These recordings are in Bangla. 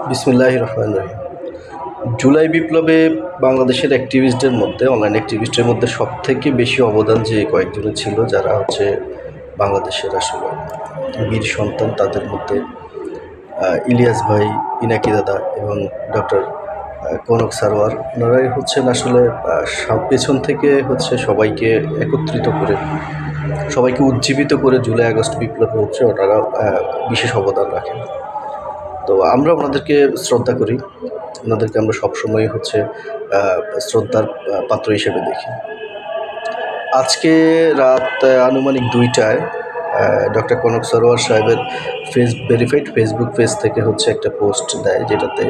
বিসমিল্লাহির রহমানির রহিম। জুলাই বিপ্লবে বাংলাদেশের অ্যাক্টিভিস্টদের মধ্যে, অনলাইন অ্যাক্টিভিস্টের মধ্যে সবথেকে বেশি অবদান যে কয়েকজনের ছিল, যারা হচ্ছে বাংলাদেশের আসলে বীর সন্তান, তাদের মধ্যে ইলিয়াস ভাই, পিনাকি দাদা এবং ডক্টর কনক সারোয়ার, ওনারাই হচ্ছেন আসলে পেছন থেকে হচ্ছে সবাইকে একত্রিত করে, সবাইকে উজ্জীবিত করে জুলাই আগস্ট বিপ্লবে হচ্ছে ওনারা বিশেষ অবদান রাখেন। তো আমরা ওনাদেরকে শ্রদ্ধা করি, ওনাদেরকে আমরা সবসময় হচ্ছে শ্রদ্ধার পাত্র হিসেবে দেখি। আজকে রাত আনুমানিক 2টায় ডক্টর কনক সরোয়ার সাহেবের ভেরিফাইড ফেসবুক পেজ থেকে হচ্ছে একটা পোস্ট দেয়, যেটাতে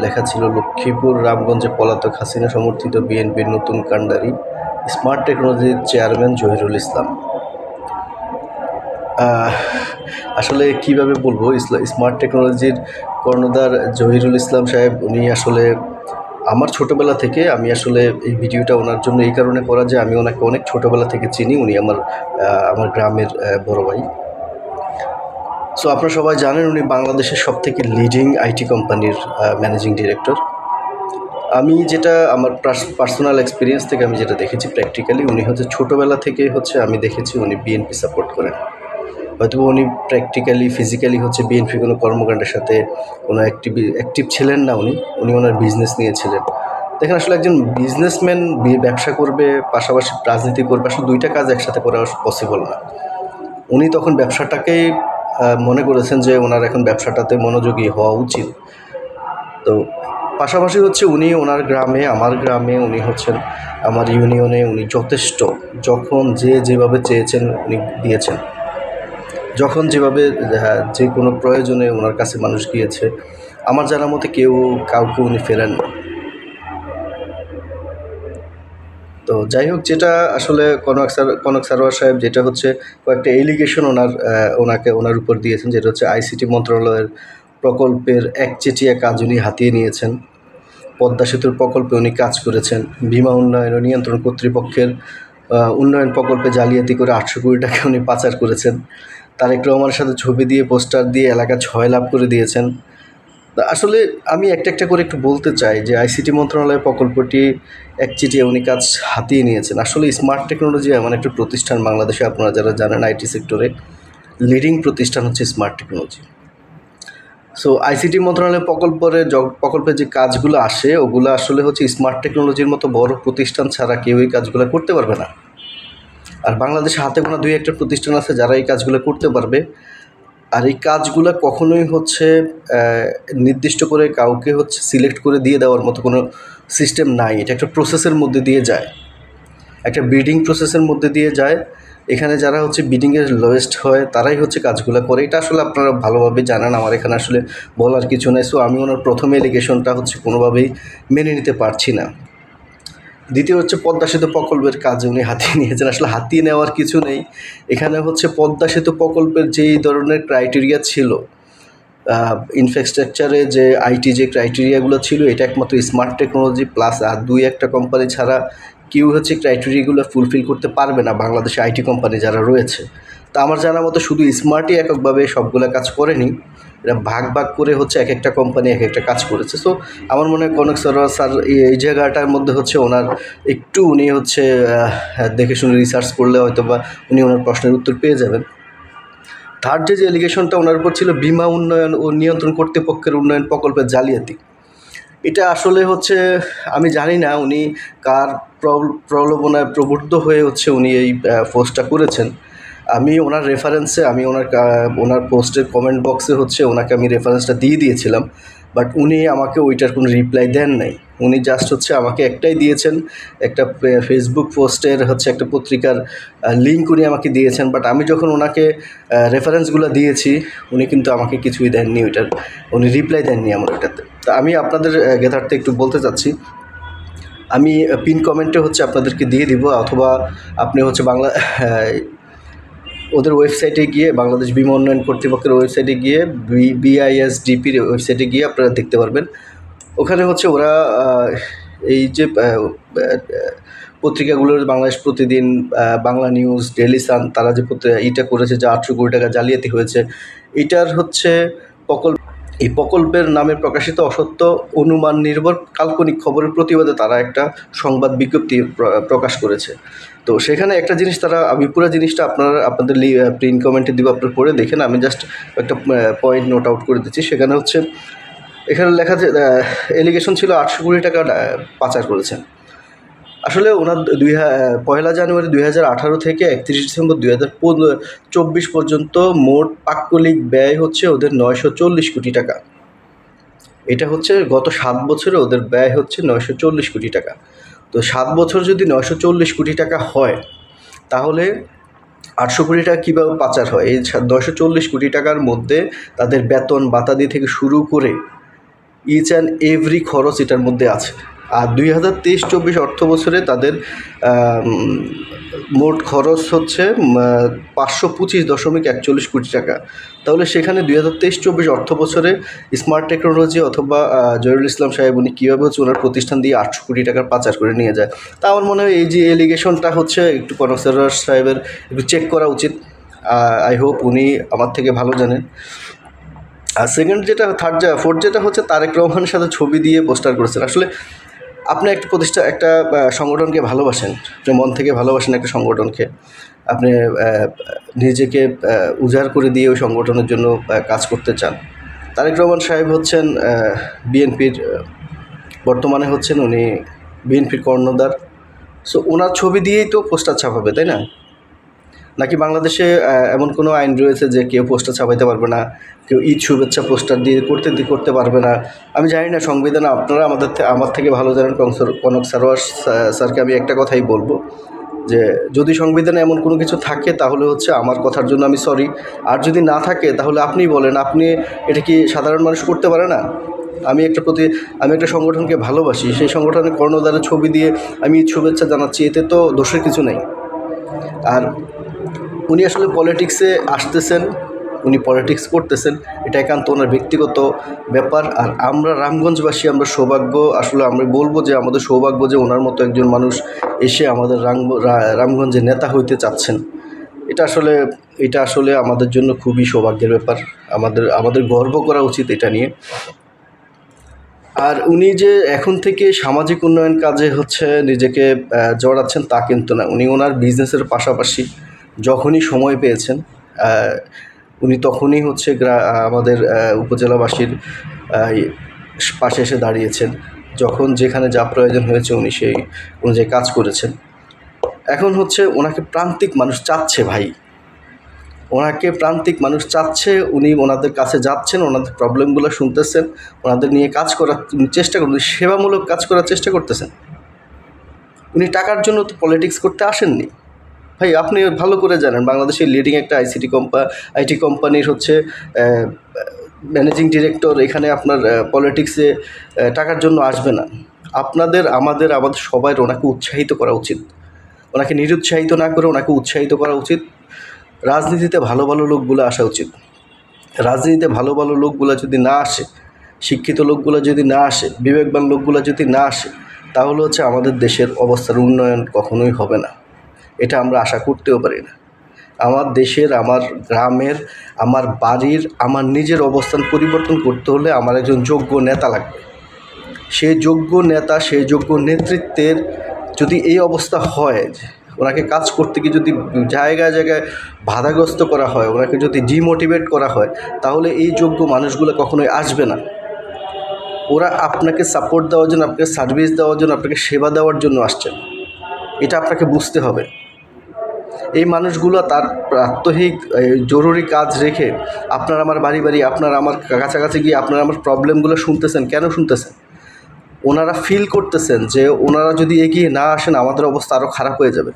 লেখা ছিল, লক্ষ্মীপুর রামগঞ্জে পলাতক হাসিনা সমর্থিত বিএনপির নতুন কাণ্ডারি স্মার্ট টেকনোলজির চেয়ারম্যান জহিরুল ইসলাম। আসলে কিভাবে বলবো, স্মার্ট টেকনোলজির কর্ণধার জহিরুল ইসলাম সাহেব, উনি আসলে আমার ছোটোবেলা থেকে, আমি আসলে এই ভিডিওটা ওনার জন্য এই কারণে করা যে আমি ওনাকে অনেক ছোটোবেলা থেকে চিনি। উনি আমার গ্রামের বড় ভাই। সো আপনারা সবাই জানেন, উনি বাংলাদেশের সবথেকে লিডিং আইটি কোম্পানির ম্যানেজিং ডিরেক্টর। আমি যেটা আমার পার্সোনাল এক্সপিরিয়েন্স থেকে আমি যেটা দেখেছি প্র্যাকটিক্যালি, উনি হচ্ছে ছোটোবেলা থেকে হচ্ছে আমি দেখেছি উনি বিএনপি সাপোর্ট করেন। হয়তো উনি প্র্যাকটিক্যালি ফিজিক্যালি হচ্ছে বিএনপি কোনো কর্মকাণ্ডের সাথে কোনো অ্যাক্টিভ ছিলেন না। উনি ওনার বিজনেস নিয়েছিলেন। দেখেন, আসলে একজন বিজনেসম্যান ব্যবসা করবে, পাশাপাশি রাজনীতি করবে, আসলে দুইটা কাজ একসাথে করা পসিবল না। উনি তখন ব্যবসাটাকেই মনে করেছেন যে ওনার এখন ব্যবসাটাতে মনোযোগী হওয়া উচিত। তো পাশাপাশি হচ্ছে উনি ওনার গ্রামে, আমার গ্রামে, উনি হচ্ছেন আমার ইউনিয়নে, উনি যথেষ্ট, যখন যেভাবে চেয়েছেন উনি দিয়েছেন। যখন যেভাবে যে কোনো প্রয়োজনে ওনার কাছে মানুষ গিয়েছে, আমার জানার মতে কাউকে উনি ফেরান না। তো যাই হোক, যেটা আসলে কনক সারোয়ার সাহেব যেটা হচ্ছে কয়েকটা এলিগেশন ওনার উপর দিয়েছেন, যেটা হচ্ছে আইসিটি মন্ত্রণালয়ের প্রকল্পের একচেটিয়া কাজ উনি হাতিয়ে নিয়েছেন, পদ্মা সেতুর প্রকল্পে উনি কাজ করেছেন, ভীমা উন্নয়ন ও নিয়ন্ত্রণ কর্তৃপক্ষের উন্নয়ন প্রকল্পে জালিয়াতি করে 800 কোটি টাকা উনি পাচার করেছেন, তারেক রহমানের সাথে ছবি দিয়ে, পোস্টার দিয়ে এলাকা 6 লাভ করে দিয়েছেন। আসলে আমি একটা করে একটু বলতে চাই যে আইসিটি মন্ত্রণালয়ের প্রকল্পটি একচেটিয়া উনি কাজ হাতিয়ে নিয়েছেন। আসলে স্মার্ট টেকনোলজি এমন একটা প্রতিষ্ঠান, বাংলাদেশে আপনারা যারা জানেন আইটি সেক্টরে লিডিং প্রতিষ্ঠান হচ্ছে স্মার্ট টেকনোলজি। সো আইসিটি মন্ত্রণালয়ের প্রকল্পে যে কাজগুলো আসে, ওগুলো আসলে হচ্ছে স্মার্ট টেকনোলজির মতো বড় প্রতিষ্ঠান ছাড়া কেউ এই কাজগুলো করতে পারবে না। আর বাংলাদেশে হাতে গোনা 2-1টা প্রতিষ্ঠান আছে যারা এই কাজগুলো করতে পারবে। আর এই কাজগুলো কখনোই হচ্ছে নির্দিষ্ট করে কাউকে হচ্ছে সিলেক্ট করে দিয়ে দেওয়ার মতো কোনো সিস্টেম নাই। এটা একটা প্রসেসের মধ্যে দিয়ে যায়, একটা বিডিং প্রসেসের মধ্যে দিয়ে যায়। এখানে যারা হচ্ছে বিডিংয়ে লোয়েস্ট হয় তারাই হচ্ছে কাজগুলো করে। এটা আসলে আপনারা ভালোভাবে জানেন, আমার এখানে আসলে বলার কিছু নেই। সো আমি ওনার প্রথম এলিগেশনটা হচ্ছে কোনোভাবেই মেনে নিতে পারছি না। দ্বিতীয় হচ্ছে পদ্মা সেতু প্রকল্পের কাজ উনি হাতিয়ে নিয়েছেন। আসলে হাতিয়ে নেওয়ার কিছু নেই, এখানে হচ্ছে পদ্মা সেতু প্রকল্পের যেই ধরনের ক্রাইটেরিয়া ছিল, ইনফ্রাস্ট্রাকচারে যে আইটি যে ক্রাইটেরিয়াগুলো ছিল, এটা একমাত্র স্মার্ট টেকনোলজি প্লাস আর 2-1টা কোম্পানি ছাড়া কেউ হচ্ছে ক্রাইটেরিয়াগুলো ফুলফিল করতে পারবে না বাংলাদেশে আইটি কোম্পানি যারা রয়েছে। তা আমার জানার মতো শুধু স্মার্টই এককভাবে সবগুলো কাজ করেনি, এরা ভাগ করে হচ্ছে একটা কোম্পানি একটা কাজ করেছে। সো আমার মনে হয় কনক সরোয়ার স্যার এই জায়গাটার মধ্যে হচ্ছে উনি হচ্ছে দেখে শুনে রিসার্চ করলে হয়তো বা উনি ওনার প্রশ্নের উত্তর পেয়ে যাবেন। থার্ড যে এলিগেশনটা ওনার উপর ছিল, ভীমা উন্নয়ন ও নিয়ন্ত্রণ কর্তৃপক্ষের উন্নয়ন প্রকল্পের জালিয়াতি, এটা আসলে হচ্ছে আমি জানি না উনি কার প্রলোভনায় প্রবুদ্ধ হয়ে হচ্ছে উনি এই পোস্টটা করেছেন। আমি ওনার রেফারেন্সে, আমি ওনার পোস্টের কমেন্ট বক্সে হচ্ছে ওনাকে আমি রেফারেন্সটা দিয়ে দিয়েছিলাম, বাট উনি আমাকে ওইটার কোনো রিপ্লাই দেন নাই। উনি জাস্ট হচ্ছে আমাকে একটাই দিয়েছেন, একটা ফেসবুক পোস্টের হচ্ছে একটা পত্রিকার লিঙ্ক উনি আমাকে দিয়েছেন। বাট আমি যখন ওনাকে রেফারেন্সগুলো দিয়েছি, উনি কিন্তু আমাকে কিছুই দেননি, উনি রিপ্লাই দেননি আমার ওইটাতে। তা আমি আপনাদের জ্ঞাতার্থে একটু বলতে চাচ্ছি, আমি পিন কমেন্টে হচ্ছে আপনাদেরকে দিয়ে দিব, অথবা আপনি হচ্ছে ওদের ওয়েবসাইটে গিয়ে, বাংলাদেশ বীমা উন্নয়ন কর্তৃপক্ষের ওয়েবসাইটে গিয়ে, বিআইএসডিপির ওয়েবসাইটে গিয়ে আপনারা দেখতে পারবেন। ওখানে হচ্ছে ওরা এই যে পত্রিকাগুলোর, বাংলাদেশ প্রতিদিন, বাংলা নিউজ, ডেইলি সান, তারা যে করেছে যে 800 কোটি টাকা জালিয়াতি হয়েছে, এটার হচ্ছে এই প্রকল্পের নামে প্রকাশিত অসত্য অনুমান নির্ভর কাল্পনিক খবরের প্রতিবাদে তারা একটা সংবাদ বিজ্ঞপ্তি প্রকাশ করেছে। তো সেখানে একটা জিনিস তারা, আমি পুরো জিনিসটা আপনাদের প্রিন্ট কমেন্টে দিব, আপনারা পড়ে দেখেন। আমি জাস্ট একটা পয়েন্ট নোট আউট করে দিচ্ছি। সেখানে হচ্ছে এখানে লেখা যে এলিগেশন ছিল 800 কোটি টাকা পাচার করেছেন। আসলে ওনার 1 জানুয়ারি 2018 থেকে 31 ডিসেম্বর 2024 পর্যন্ত মোট পাক্কলিক ব্যয় হচ্ছে ওদের 940 কোটি টাকা। এটা হচ্ছে গত 7 বছরে ওদের ব্যয় হচ্ছে 940 কোটি টাকা। তো 7 বছর যদি 940 কোটি টাকা হয়, তাহলে 800 কোটি টাকা কীভাবে পাচার হয়? এই 940 কোটি টাকার মধ্যে তাদের বেতন বাতাদি থেকে শুরু করে ইচ অ্যান্ড এভরি খরচ এটার মধ্যে আছে। আর 2023-24 অর্থ বছরে তাদের মোট খরচ হচ্ছে 525.41 কোটি টাকা। তাহলে সেখানে 2023-24 অর্থ বছরে স্মার্ট টেকনোলজি অথবা জহিরুল ইসলাম সাহেব উনি কীভাবে হচ্ছে ওনার প্রতিষ্ঠান দিয়ে 800 কোটি টাকার পাচার করে নিয়ে যায়। তা আমার মনে হয় এই যে এলিগেশনটা হচ্ছে একটু কনক সারোয়ার সাহেবের একটু চেক করা উচিত। আই হোপ উনি আমার থেকে ভালো জানেন। আর সেকেন্ড যেটা, ফোর্থ যেটা হচ্ছে তারেক রহমানের সাথে ছবি দিয়ে পোস্টার করেছেন। আসলে আপনি একটা সংগঠনকে ভালোবাসেন, আপনি মন থেকে ভালোবাসেন একটা সংগঠনকে, আপনি নিজেকে উজাড় করে দিয়ে ওই সংগঠনের জন্য কাজ করতে চান। তারেক রহমান সাহেব হচ্ছেন বিএনপির, বর্তমানে হচ্ছেন উনি বিএনপির কর্ণধার। সো ওনার ছবি দিয়েই তো পোস্টার ছাপাবে, তাই না? নাকি বাংলাদেশে এমন কোনো আইন রয়েছে যে কেউ পোস্টার ছাপাইতে পারবে না, কেউ ঈদ শুভেচ্ছা পোস্টার দিয়ে করতে পারবে না? আমি জানি না সংবিধানে, আপনারা আমার থেকে ভালো জানেন। কনক সারোয়ার স্যারকে আমি একটা কথাই বলবো যে যদি সংবিধানে এমন কোনো কিছু থাকে তাহলে হচ্ছে আমার কথার জন্য আমি সরি, আর যদি না থাকে তাহলে আপনিই বলেন, আপনি এটা কি সাধারণ মানুষ করতে পারে না? আমি একটা সংগঠনকে ভালোবাসি, সেই সংগঠনের কর্ণধারের ছবি দিয়ে আমি ঈদ শুভেচ্ছা জানাচ্ছি, এতে তো দোষের কিছু নেই। আর উনি আসলে পলিটিক্সে আসতেছেন, উনি পলিটিক্স করতেছেন, এটা একান্ত ওনার ব্যক্তিগত ব্যাপার। আর আমরা রামগঞ্জবাসী, আমরা সৌভাগ্য, আসলে আমরা বলবো যে আমাদের সৌভাগ্য যে ওনার মতো একজন মানুষ এসে আমাদের রামগঞ্জের নেতা হইতে চাচ্ছেন। এটা আসলে আমাদের জন্য খুবই সৌভাগ্যের ব্যাপার। আমাদের গর্ব করা উচিত এটা নিয়ে। আর উনি যে এখন থেকে সামাজিক উন্নয়ন কাজে হচ্ছে নিজেকে জড়াচ্ছেন তা কিন্তু না। উনি ওনার বিজনেসের পাশাপাশি যখনই সময় পেয়েছেন উনি তখনই হচ্ছে আমাদের উপজেলাবাসীর পাশে এসে দাঁড়িয়েছেন। যখন যেখানে যা প্রয়োজন হয়েছে উনি সেই অনুযায়ী কাজ করেছেন। এখন হচ্ছে ওনাকে প্রান্তিক মানুষ চাচ্ছে ভাই, ওনাকে প্রান্তিক মানুষ চাচ্ছে। উনি ওনাদের কাছে যাচ্ছেন, ওনাদের প্রবলেমগুলো শুনতেছেন, ওনাদের নিয়ে কাজ করার চেষ্টা করছেন, সেবামূলক কাজ করার চেষ্টা করতেছেন। উনি টাকার জন্য তো পলিটিক্স করতে আসেননি ভাই। আপনি ভালো করে জানেন বাংলাদেশের লিডিং একটা আইটি কোম্পানির হচ্ছে ম্যানেজিং ডিরেক্টর এখানে আপনার পলিটিক্সে টাকার জন্য আসবে না। আমাদের সবাই ওনাকে উৎসাহিত করা উচিত, ওনাকে নিরুৎসাহিত না করে ওনাকে উৎসাহিত করা উচিত। রাজনীতিতে ভালো ভালো লোকগুলো আসা উচিত। রাজনীতিতে ভালো ভালো লোকগুলো যদি না আসে, শিক্ষিত লোকগুলো যদি না আসে, বিবেকবান লোকগুলো যদি না আসে, তাহলে হচ্ছে আমাদের দেশের অবস্থার উন্নয়ন কখনোই হবে না। এটা আমরা আশা করতেও পারি না। আমার দেশের, আমার গ্রামের, আমার বাড়ির, আমার নিজের অবস্থান পরিবর্তন করতে হলে আমার একজন যোগ্য নেতা লাগবে। সেই যোগ্য নেতা, সেই যোগ্য নেতৃত্বের যদি এই অবস্থা হয়, ওনাকে কাজ করতে গিয়ে যদি জায়গায় জায়গায় বাধাগ্রস্ত করা হয়, ওনাকে যদি ডিমোটিভেট করা হয়, তাহলে এই যোগ্য মানুষগুলো কখনোই আসবে না। ওরা আপনাকে সাপোর্ট দেওয়ার জন্য, আপনাকে সার্ভিস দেওয়ার জন্য, আপনাকে সেবা দেওয়ার জন্য আসছেন। এটা আপনাকে বুঝতে হবে। এই মানুষগুলো তার প্রাত্যহিক জরুরি কাজ রেখে আপনার আমার বাড়ি আপনার আমার কাছাকাছি গিয়ে আপনার আমার প্রবলেমগুলো শুনতেছেন। কেন শুনতেছেন? ওনারা ফিল করতেছেন যে ওনারা যদি এগিয়ে না আসেন আমাদের অবস্থা আরও খারাপ হয়ে যাবে।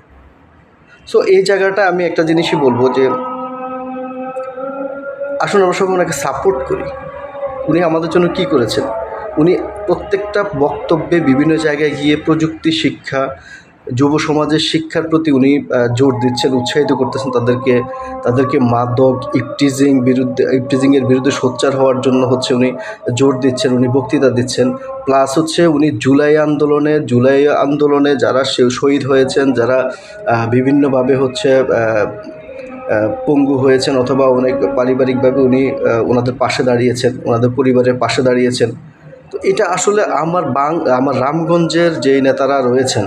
সো এই জায়গাটা আমি একটা জিনিসই বলবো যে আসুন আমরা সবাই ওনাকে সাপোর্ট করি। উনি আমাদের জন্য কি করেছেন? উনি প্রত্যেকটা বক্তব্যে বিভিন্ন জায়গায় গিয়ে প্রযুক্তি শিক্ষা, যুব সমাজের শিক্ষার প্রতি উনি জোর দিচ্ছেন, উৎসাহিত করতেছেন তাদেরকে মাদক ইপটিজিংয়ের বিরুদ্ধে সোচ্চার হওয়ার জন্য হচ্ছে উনি জোর দিচ্ছেন, উনি বক্তৃতা দিচ্ছেন। প্লাস হচ্ছে উনি জুলাই আন্দোলনে যারা শহীদ হয়েছেন, যারা বিভিন্নভাবে হচ্ছে পঙ্গু হয়েছেন অথবা অনেক পারিবারিকভাবে উনি ওনাদের পাশে দাঁড়িয়েছেন, ওনাদের পরিবারের পাশে দাঁড়িয়েছেন। তো এটা আসলে আমার রামগঞ্জের যেই নেতারা রয়েছেন,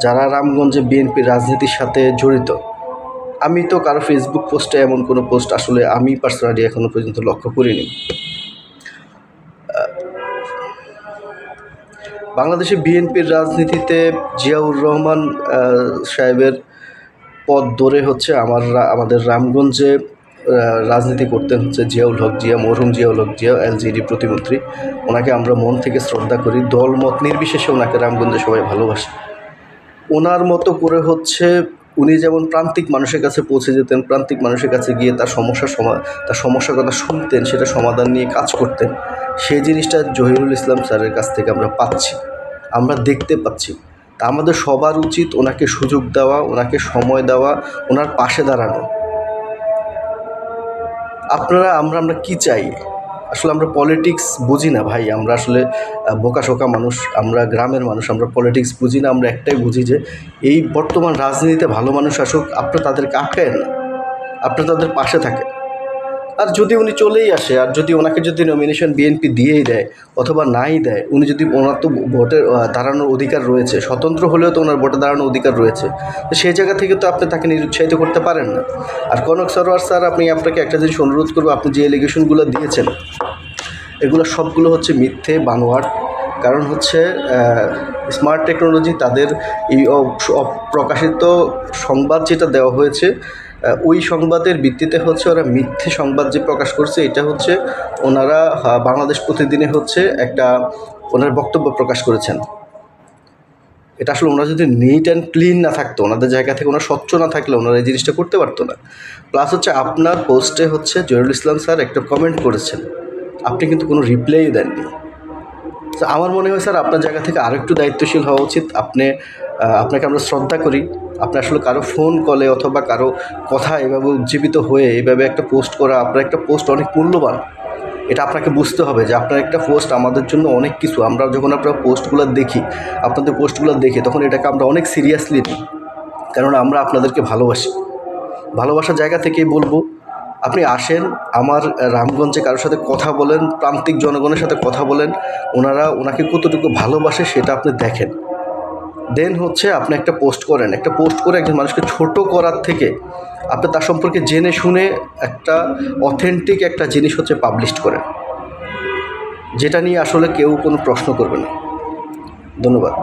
যারা রামগঞ্জে বিএনপির রাজনীতির সাথে জড়িত, আমি তো কারো ফেসবুক পোস্টে এমন কোনো পোস্ট আসলে আমি পার্সোনালি এখনও পর্যন্ত লক্ষ্য করিনি। বাংলাদেশে বিএনপির রাজনীতিতে জিয়াউর রহমান সাহেবের পথ ধরে হচ্ছে আমাদের রামগঞ্জে রাজনীতি করতেন হচ্ছে জিয়াউল হক জিয়া, মরহুম জিয়াউল হক জিয়া, এলজিইডি প্রতিমন্ত্রী। ওনাকে আমরা মন থেকে শ্রদ্ধা করি, দলমত নির্বিশেষে ওনাকে রামগঞ্জে সবাই ভালোবাসে। ওনার মতো করে হচ্ছে উনি যেমন প্রান্তিক মানুষের কাছে পৌঁছে যেতেন, প্রান্তিক মানুষের কাছে গিয়ে তার সমস্যার কথা শুনতেন, সেটা সমাধান নিয়ে কাজ করতেন, সেই জিনিসটা জহিরুল ইসলাম স্যারের কাছ থেকে আমরা পাচ্ছি, আমরা দেখতে পাচ্ছি। তা আমাদের সবার উচিত ওনাকে সুযোগ দেওয়া, ওনাকে সময় দেওয়া, ওনার পাশে দাঁড়ানো। আমরা কি চাই আসলে? আমরা পলিটিক্স বুঝি না ভাই, আমরা আসলে বোকাশোকা মানুষ, আমরা গ্রামের মানুষ, আমরা পলিটিক্স বুঝি না। আমরা একটাই বুঝি যে এই বর্তমান রাজনীতিতে ভালো মানুষ আসুক, আপনারা তাদেরকে আটকায়েন না, আপনারা তাদের পাশে থাকেন। আর যদি উনি চলেই আসে, আর যদি ওনাকে যদি নমিনেশন বিএনপি দিয়েই দেয় অথবা নাই দেয়, উনি যদি, ওনার তো ভোটে দাঁড়ানোর অধিকার রয়েছে, স্বতন্ত্র হলেও তো ওনার ভোটে দাঁড়ানোর অধিকার রয়েছে, তো সেই জায়গা থেকে তো আপনি তাকে নিরুৎসাহিত করতে পারেন না। আর কনক সরোয়ার স্যার, আপনাকে একটা জিনিস অনুরোধ করবো, আপনি যে এলিগেশনগুলো দিয়েছেন এগুলো সবগুলো হচ্ছে মিথ্যে, বানোয়াট। কারণ হচ্ছে স্মার্ট টেকনোলজি তাদের এই অপ্রকাশিত সংবাদ যেটা দেওয়া হয়েছে, ওই সংবাদের ভিত্তিতে হচ্ছে ওরা মিথ্যে সংবাদ যে প্রকাশ করছে, এটা হচ্ছে ওনারা বাংলাদেশ প্রতিদিনে হচ্ছে একটা ওনার বক্তব্য প্রকাশ করেছেন। এটা আসলে ওনারা যদি নিট অ্যান্ড ক্লিন না থাকতো, ওনাদের জায়গা থেকে ওনারা স্বচ্ছ না থাকলে ওনারা এই জিনিসটা করতে পারতো না। প্লাস হচ্ছে আপনার পোস্টে হচ্ছে জহিরুল ইসলাম স্যার একটা কমেন্ট করেছেন, আপনি কিন্তু কোনো রিপ্লাইও দেননি। তো আমার মনে হয় স্যার আপনার জায়গা থেকে আরও একটু দায়িত্বশীল হওয়া উচিত। আপনাকে আমরা শ্রদ্ধা করি, আপনি আসলে কারো ফোন কলে অথবা কারো কথা এভাবে উজ্জীবিত হয়ে এভাবে একটা পোস্ট করা, আপনার একটা পোস্ট অনেক মূল্যবান, এটা আপনাকে বুঝতে হবে যে আপনার একটা পোস্ট আমাদের জন্য অনেক কিছু। আমরা যখন আপনার পোস্টগুলো দেখি, আপনাদের পোস্টগুলো দেখি, তখন এটাকে আমরা অনেক সিরিয়াসলি নিই, কারণ আমরা আপনাদেরকে ভালোবাসি। ভালোবাসার জায়গা থেকেই বলবো, আপনি আসেন আমার রামগঞ্জে কারোর সাথে কথা বলেন, প্রান্তিক জনগণের সাথে কথা বলেন, ওনাকে কতটুকু ভালোবাসে সেটা আপনি দেখেন। দেন হচ্ছে আপনি একটা পোস্ট করেন, একটা পোস্ট করে একজন মানুষকে ছোট করার থেকে আপনি তার সম্পর্কে জেনে শুনে একটা অথেন্টিক একটা জিনিস হচ্ছে পাবলিশ করেন, যেটা নিয়ে আসলে কেউ কোনো প্রশ্ন করবে না। ধন্যবাদ।